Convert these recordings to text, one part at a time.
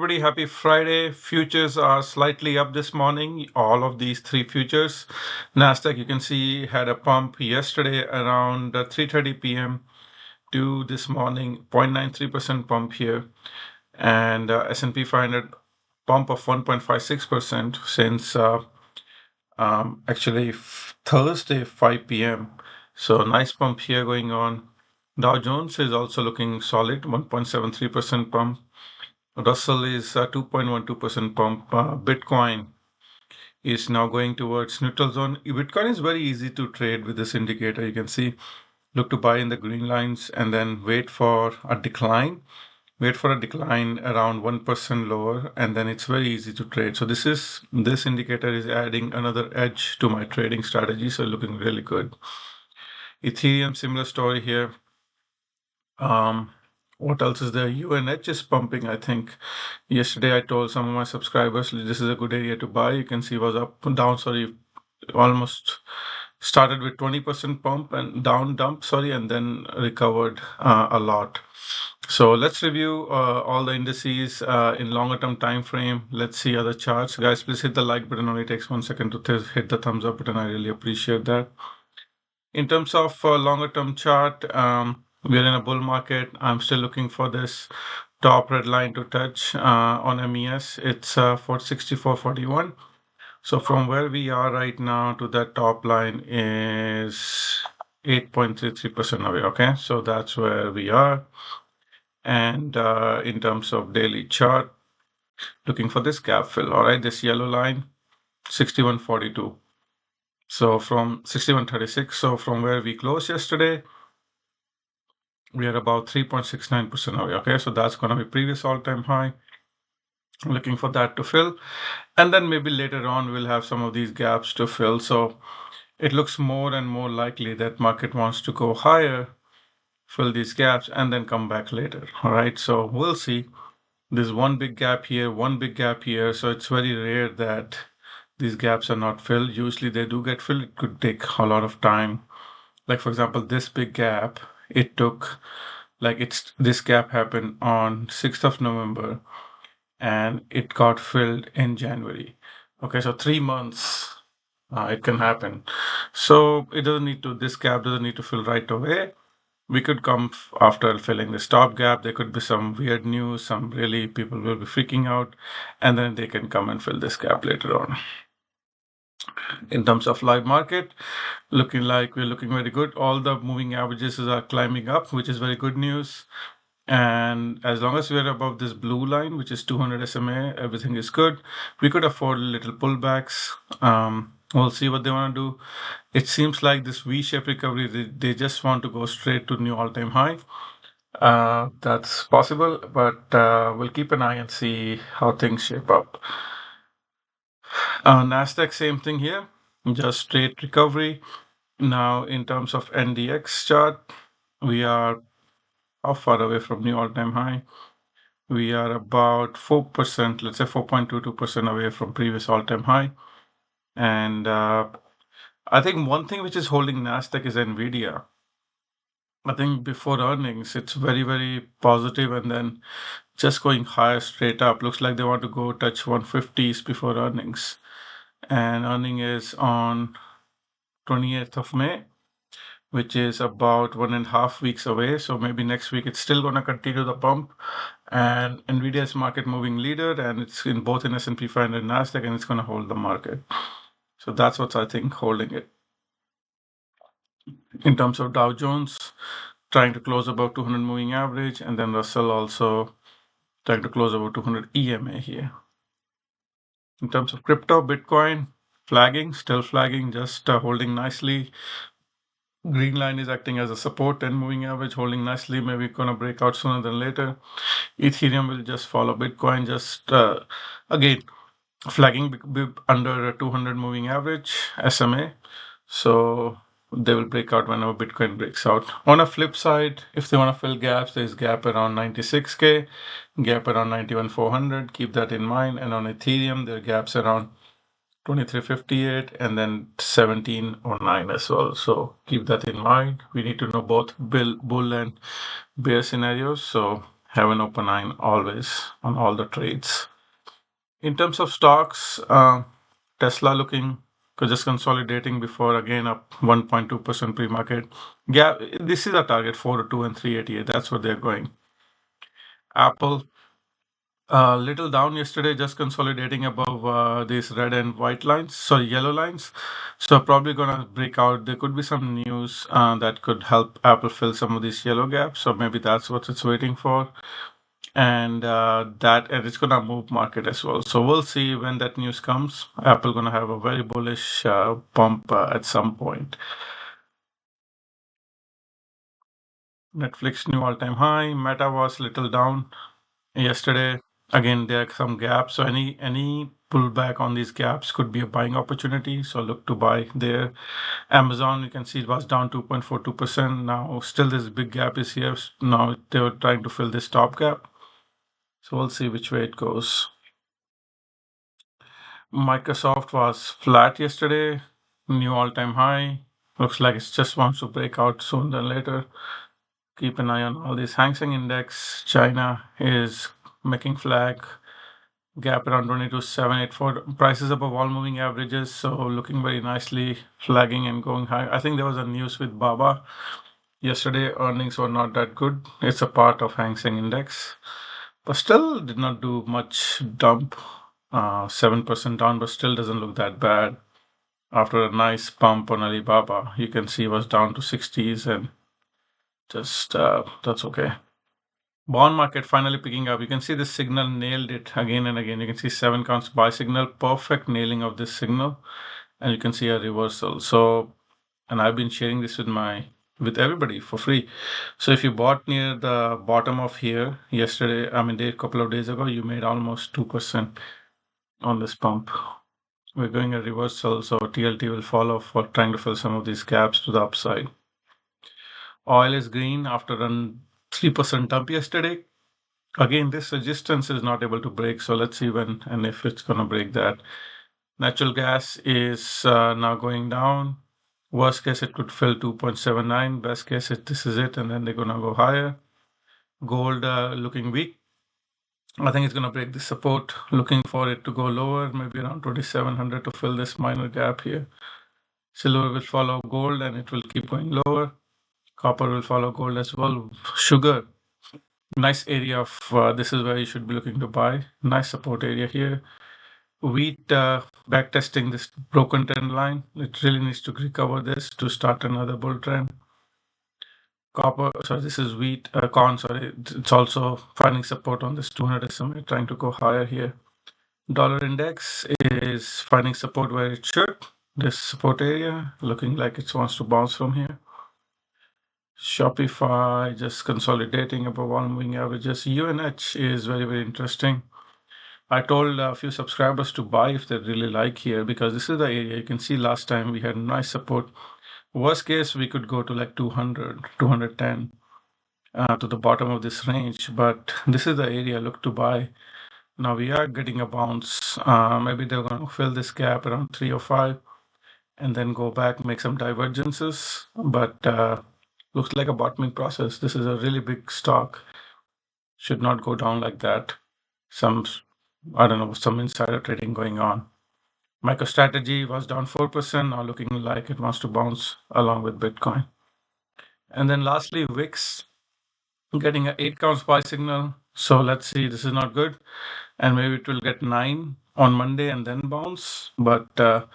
everybody. Happy Friday. Futures are slightly up this morning. All of these three futures. Nasdaq, you can see, had a pump yesterday around 3:30 p.m. to this morning, 0.93% pump here. And S&P 500 pump of 1.56% since actually Thursday, 5 p.m. So nice pump here going on. Dow Jones is also looking solid, 1.73% pump. Russell is 2.12% pump. Bitcoin is now going towards neutral zone. Bitcoin is very easy to trade with this indicator. You can see, look to buy in the green lines and then wait for a decline. Wait for a decline around 1% lower, and then it's very easy to trade. So this indicator is adding another edge to my trading strategy. So looking really good. Ethereum, similar story here. What else is there? UNH is pumping, I think. Yesterday, I told some of my subscribers this is a good area to buy. You can see it was up and down, sorry, almost started with 20% pump and down dump, sorry, and then recovered a lot. So let's review all the indices in longer term time frame. Let's see other charts. Guys, please hit the like button. Only takes 1 second to hit the thumbs up button. I really appreciate that. In terms of longer term chart, we are in a bull market. I'm still looking for this top red line to touch on MES. It's 464.41. So from where we are right now to that top line is 8.33% away. Okay, so that's where we are. And in terms of daily chart, looking for this gap fill. All right, this yellow line, 61.42. So from 61.36. So from where we closed yesterday, we are about 3.69% away. Okay, so that's going to be previous all-time high. Looking for that to fill, and then maybe later on we'll have some of these gaps to fill. So it looks more and more likely that market wants to go higher, fill these gaps, and then come back later. All right, so we'll see. There's one big gap here, one big gap here. So it's very rare that these gaps are not filled. Usually they do get filled. It could take a lot of time. Like for example, this big gap, it took this gap happened on 6th of November and it got filled in January. Okay, so 3 months it can happen. So it doesn't need to, this gap doesn't need to fill right away. We could come after filling the stop gap. There could be some weird news, some really people will be freaking out, and then they can come and fill this gap later on. In terms of live market, looking like we're looking very good. All the moving averages are climbing up, which is very good news. And as long as we're above this blue line, which is 200 SMA, everything is good. We could afford little pullbacks. We'll see what they want to do. It seems like this V-shaped recovery, they just want to go straight to new all-time high. That's possible, but we'll keep an eye and see how things shape up. Nasdaq, same thing here, just straight recovery. Now, in terms of NDX chart, we are how far away from new all-time high? We are about 4%, let's say 4.22% away from previous all-time high. And I think one thing which is holding Nasdaq is NVDA. I think before earnings, it's very, very positive, and then just going higher straight up. Looks like they want to go touch 150s before earnings. And earning is on 28th of May, which is about 1.5 weeks away. So maybe next week it's still going to continue the pump. And NVIDIA is market moving leader, and it's in both in S&P 500 and Nasdaq, and it's going to hold the market. So that's what's, I think, holding it. In terms of Dow Jones, trying to close above 200 moving average, and then Russell also trying to close above 200 EMA here. In terms of crypto, Bitcoin flagging, still flagging, just holding nicely. Green line is acting as a support and moving average, holding nicely. Maybe gonna break out sooner than later. Ethereum will just follow Bitcoin, just again flagging under 200 moving average SMA. So they will break out whenever Bitcoin breaks out. On a flip side, if they want to fill gaps, there's gap around 96K, gap around 91,400. Keep that in mind. And on Ethereum, there are gaps around 2358 and then 1709 as well. So keep that in mind. We need to know both bull and bear scenarios. So have an open eye always on all the trades. In terms of stocks, Tesla looking just consolidating before again up 1.2% pre-market. Yeah, this is a target 402 and 388. That's what they're going. Apple little down yesterday, just consolidating above these red and white lines, sorry, yellow lines. So probably gonna break out. There could be some news that could help Apple fill some of these yellow gaps. So maybe that's what it's waiting for. And and it's gonna move market as well. So we'll see when that news comes. Apple gonna have a very bullish pump at some point. Netflix new all-time high. Meta was little down yesterday. Again, there are some gaps. So any pullback on these gaps could be a buying opportunity. So look to buy there. Amazon, you can see it was down 2.42%. Now still this big gap is here. Now they were trying to fill this top gap. So we'll see which way it goes. Microsoft was flat yesterday, new all-time high. Looks like it just wants to break out sooner than later. Keep an eye on all these. Hang Seng Index, China is making flag. Gap around 22,784. Prices above all moving averages, so looking very nicely, flagging and going high. I think there was a news with Baba yesterday. Earnings were not that good. It's a part of Hang Seng Index, but still did not do much dump. 7% down, but still doesn't look that bad. After a nice pump on Alibaba, you can see it was down to 60s and just that's okay. Bond market finally picking up. You can see this signal nailed it again and again. You can see 7 counts buy signal, perfect nailing of this signal, and you can see a reversal. So, and I've been sharing this with everybody for free. So if you bought near the bottom of here yesterday, a couple of days ago, you made almost 2% on this pump. We're going a reversal, so TLT will follow for trying to fill some of these gaps to the upside. Oil is green after a 3% dump yesterday. Again, this resistance is not able to break, so let's see when and if it's going to break that. Natural gas is now going down. Worst case, it could fill 2.79. Best case, this is it, and then they're going to go higher. Gold looking weak. I think it's going to break the support, looking for it to go lower, maybe around 2,700 to fill this minor gap here. Silver will follow gold and it will keep going lower. Copper will follow gold as well. Sugar, nice area of, this is where you should be looking to buy. Nice support area here. Wheat, back testing this broken trend line. It really needs to recover this to start another bull trend. Copper, so this is wheat, corn, sorry. It's also finding support on this 200 SMA, trying to go higher here. Dollar index is finding support where it should. This support area looking like it wants to bounce from here. Shopify just consolidating above all moving averages. UNH is very, very interesting. I told a few subscribers to buy if they really like here, because this is the area you can see last time we had nice support. Worst case, we could go to like 200, 210 to the bottom of this range, but this is the area look to buy. Now we are getting a bounce. Maybe they're going to fill this gap around 305 and then go back, make some divergences, but looks like a bottoming process. This is a really big stock. Should not go down like that. I don't know, some insider trading going on. MicroStrategy was down 4%, now looking like it wants to bounce along with Bitcoin. And then lastly, VIX getting an 8 counts buy signal. So let's see, this is not good. And maybe it will get 9 on Monday and then bounce. But but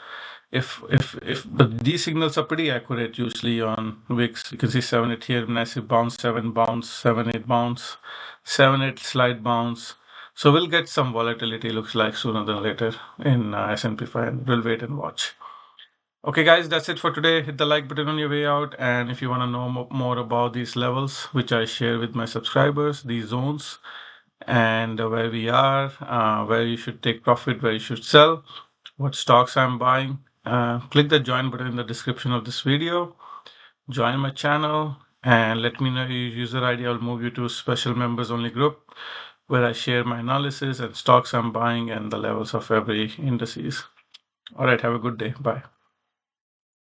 these signals are pretty accurate usually on VIX. You can see 7-8 here, massive bounce, 7 bounce, 7-8 bounce, 7-8 slight bounce. So we'll get some volatility, looks like, sooner than later in S&P 500. We'll wait and watch. Okay, guys, that's it for today. Hit the like button on your way out. And if you want to know more about these levels, which I share with my subscribers, these zones, and where we are, where you should take profit, where you should sell, what stocks I'm buying, click the join button in the description of this video. Join my channel and let me know your user ID. I'll move you to a special members only group where I share my analysis and stocks I'm buying and the levels of every indices. All right, have a good day. Bye.